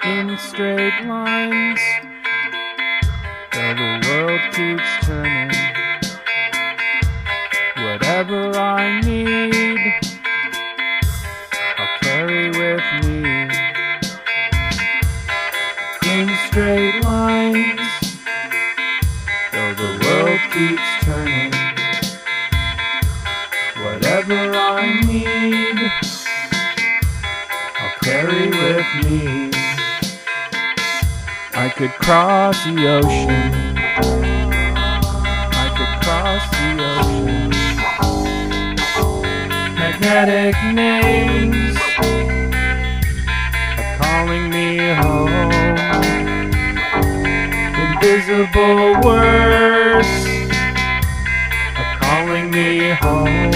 in straight lines, though the world keeps turning. Whatever I need, I'll carry with me. In straight lines, though the world keeps turning. Whatever I need, I'll carry with me. I could cross the ocean. I could cross the ocean. Magnetic names are calling me home. Invisible words are calling me home.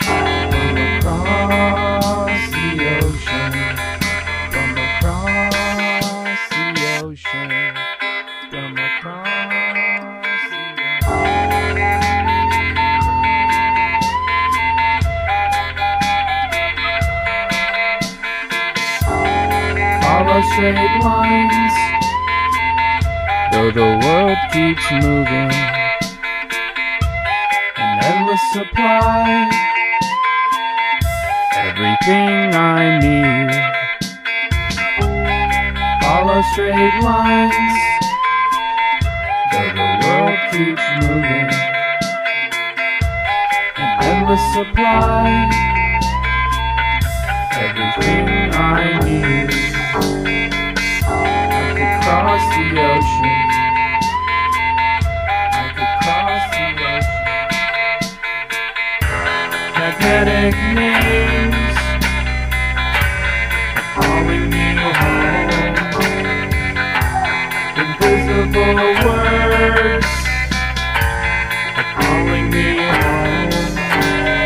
From across the ocean, from across the ocean, from across the ocean. Follow straight lines, though the world keeps moving. An endless supply, everything I need. Follow straight lines, though the world keeps moving. An endless supply, everything I need. I could cross the ocean. I could cross the ocean. Magnetic names are calling me home. Invisible words are calling me home.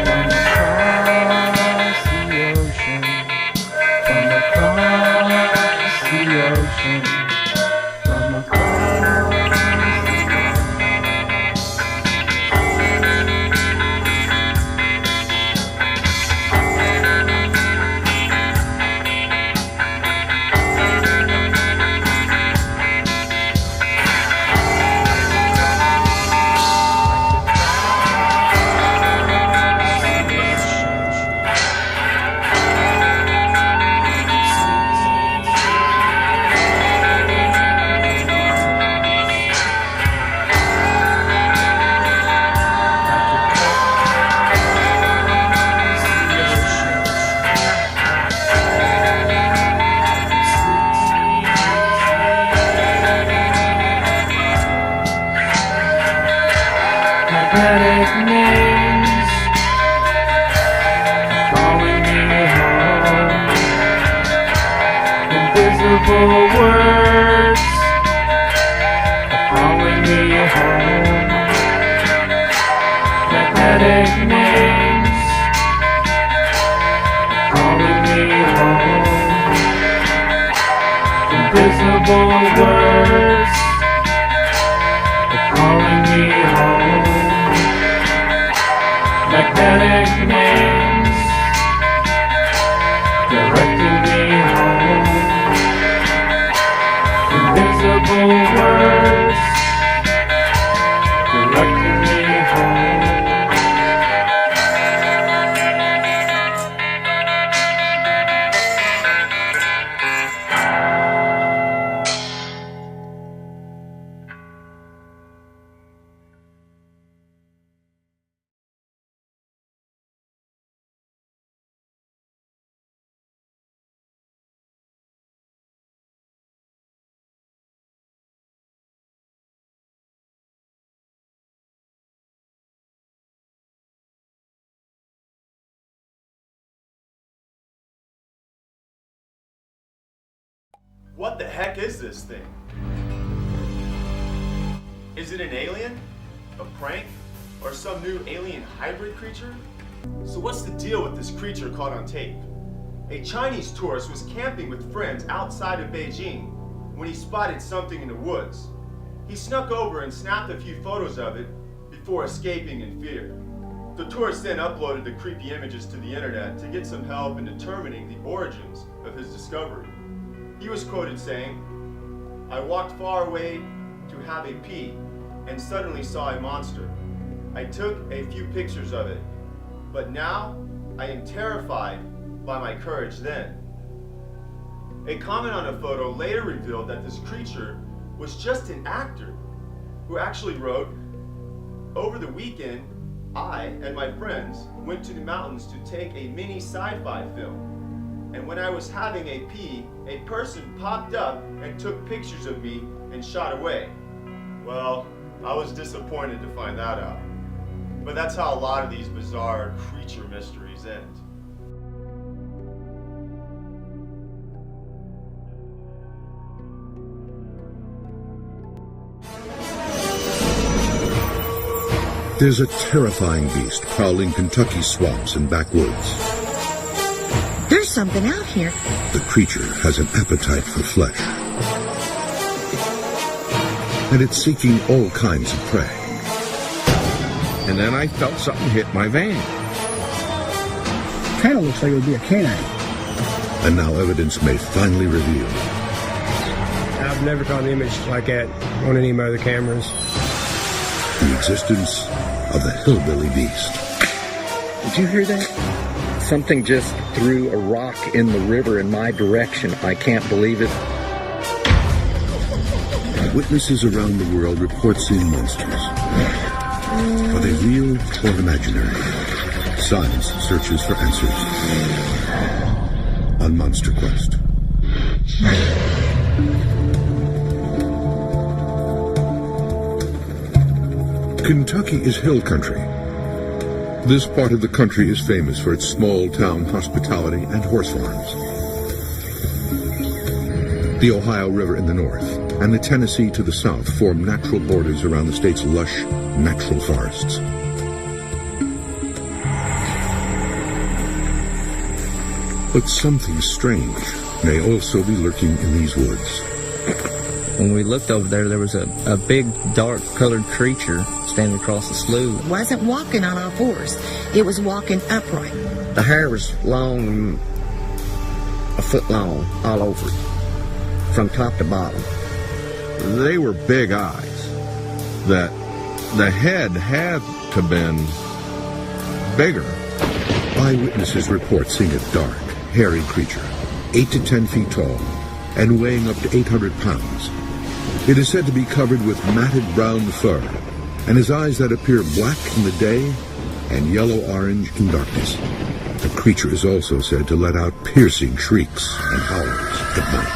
From across the ocean, from across the ocean, from across. Magnetic names calling me home. Invisible words are calling me home. Magnetic names calling me home. Invisible words are calling me home. Magnetic names directing me home. Invisible words directing me home. What the heck is this thing? Is it an alien? A prank? Or some new alien hybrid creature? So what's the deal with this creature caught on tape? A Chinese tourist was camping with friends outside of Beijing when he spotted something in the woods. He snuck over and snapped a few photos of it before escaping in fear. The tourist then uploaded the creepy images to the internet to get some help in determining the origins of his discovery. He was quoted saying, "I walked far away to have a pee and suddenly saw a monster. I took a few pictures of it, but now I am terrified by my courage then." A comment on a photo later revealed that this creature was just an actor who actually wrote, "Over the weekend, I and my friends went to the mountains to take a mini sci-fi film. And when I was having a pee, a person popped up and took pictures of me and shot away." Well, I was disappointed to find that out. But that's how a lot of these bizarre creature mysteries end. There's a terrifying beast prowling Kentucky's swamps and backwoods. There's something out here. The creature has an appetite for flesh, and it's seeking all kinds of prey. And then I felt something hit my van. Kind of looks like it would be a canine. And now evidence may finally reveal I've never caught an image like that on any of my other cameras. the existence of the hillbilly beast. Did you hear that? Something just threw a rock in the river in my direction. I can't believe it. Witnesses around the world report seeing monsters. Are they real or imaginary? Science searches for answers on Monster Quest. Kentucky is hill country. This part of the country is famous for its small town hospitality and horse farms. The Ohio River in the north and the Tennessee to the south form natural borders around the state's lush, natural forests. But something strange may also be lurking in these woods. When we looked over there, there was a big, dark-colored creature standing across the slough. It wasn't walking on all fours. It was walking upright. The hair was long, a foot long, all over it, from top to bottom. They were big eyes. That the head had to have been bigger. Eyewitnesses report seeing a dark, hairy creature, 8 to 10 feet tall, and weighing up to 800 pounds. It is said to be covered with matted brown fur, and his eyes that appear black in the day and yellow-orange in darkness. The creature is also said to let out piercing shrieks and howls at night.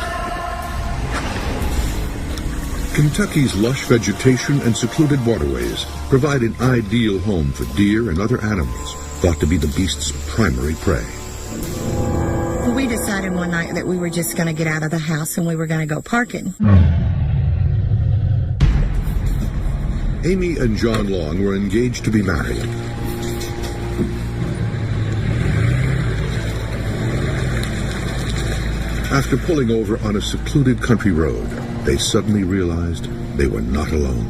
Kentucky's lush vegetation and secluded waterways provide an ideal home for deer and other animals thought to be the beast's primary prey. We decided one night that we were just going to get out of the house and we were going to go parking. Amy and John Long were engaged to be married. After pulling over on a secluded country road, they suddenly realized they were not alone.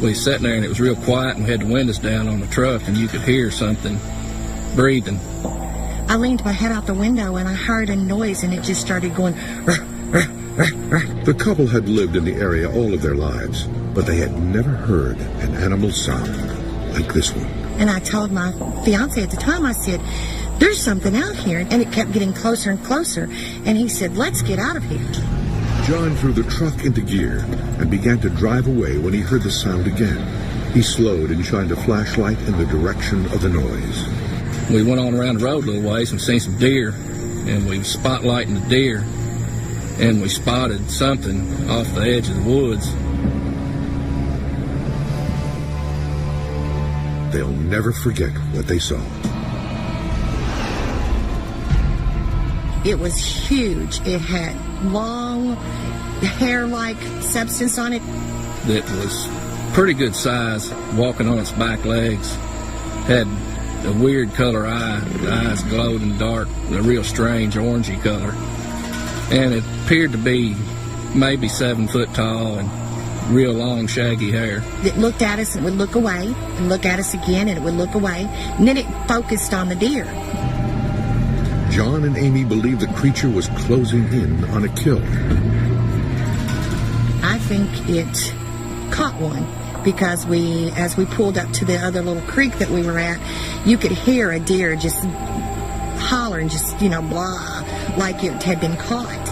We sat there and it was real quiet and we had the windows down on the truck and you could hear something breathing. I leaned my head out the window and I heard a noise and it just started going. Rah, rah, rah, rah. The couple had lived in the area all of their lives, but they had never heard an animal sound like this one. And I told my fiance at the time, I said, "There's something out here." And it kept getting closer and closer. And he said, "Let's get out of here." John threw the truck into gear and began to drive away when he heard the sound again. He slowed and shined a flashlight in the direction of the noise. We went on around the road a little ways and seen some deer, and we was spotlighting the deer, and we spotted something off the edge of the woods. They'll never forget what they saw. It was huge. It had long, hair-like substance on it. That was pretty good size, walking on its back legs. Had a weird color eye. The eyes glowed in the dark, a real strange orangey color. And it appeared to be maybe 7 foot tall and real long, shaggy hair. It looked at us and would look away, and look at us again, and it would look away. And then it focused on the deer. John and Amy believe the creature was closing in on a kill. I think it caught one because as we pulled up to the other little creek that we were at, you could hear a deer just holler and just, blah, like it had been caught.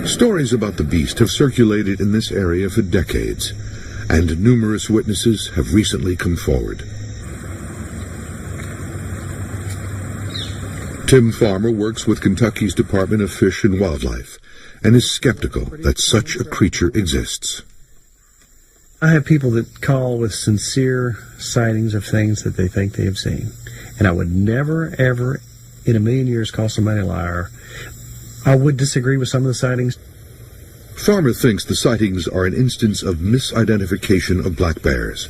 Stories about the beast have circulated in this area for decades, and numerous witnesses have recently come forward. Tim Farmer works with Kentucky's Department of Fish and Wildlife and is skeptical that such a creature exists. I have people that call with sincere sightings of things that they think they have seen. And I would never, ever in a million years call somebody a liar. I would disagree with some of the sightings. Farmer thinks the sightings are an instance of misidentification of black bears.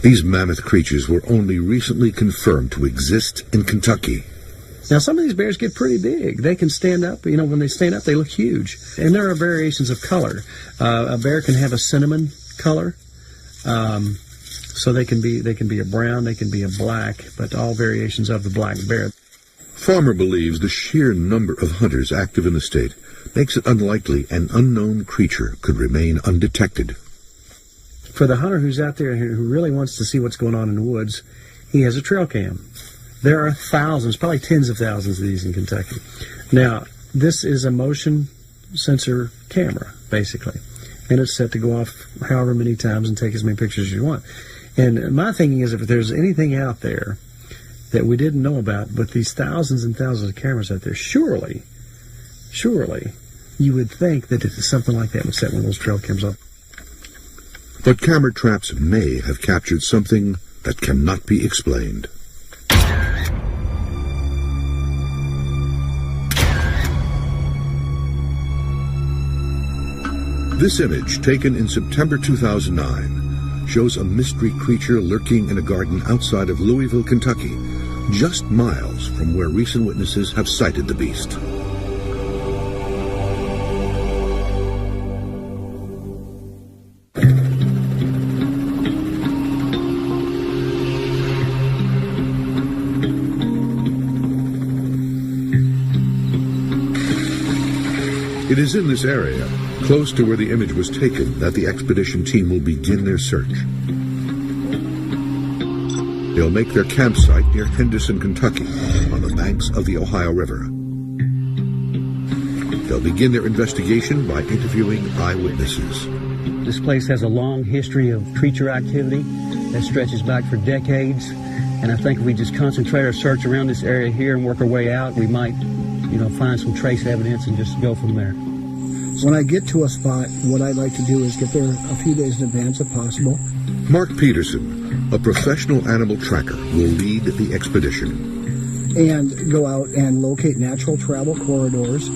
These mammoth creatures were only recently confirmed to exist in Kentucky. Now, some of these bears get pretty big. They can stand up. When they stand up, they look huge. And there are variations of color. A bear can have a cinnamon color. So they can be a brown, they can be a black, but all variations of the black bear. Farmer believes the sheer number of hunters active in the state makes it unlikely an unknown creature could remain undetected. For the hunter who's out there who really wants to see what's going on in the woods, he has a trail cam. There are thousands, probably tens of thousands of these in Kentucky. Now, this is a motion sensor camera, basically. And it's set to go off however many times and take as many pictures as you want. And my thinking is if there's anything out there that we didn't know about, but these thousands and thousands of cameras out there, surely, you would think that if something like that would set one of those trail cams up. But camera traps may have captured something that cannot be explained. This image, taken in September 2009, shows a mystery creature lurking in a garden outside of Louisville, Kentucky, just miles from where recent witnesses have sighted the beast. It is in this area, close to where the image was taken, that the expedition team will begin their search. They'll make their campsite near Henderson, Kentucky, on the banks of the Ohio River. They'll begin their investigation by interviewing eyewitnesses. This place has a long history of creature activity that stretches back for decades, and I think if we just concentrate our search around this area here and work our way out, we might, find some trace evidence and just go from there. When I get to a spot, what I'd like to do is get there a few days in advance if possible. Mark Peterson, a professional animal tracker, will lead the expedition. And go out and locate natural travel corridors,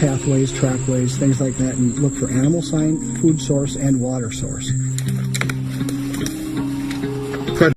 pathways, trackways, things like that, and look for animal sign, food source, and water source.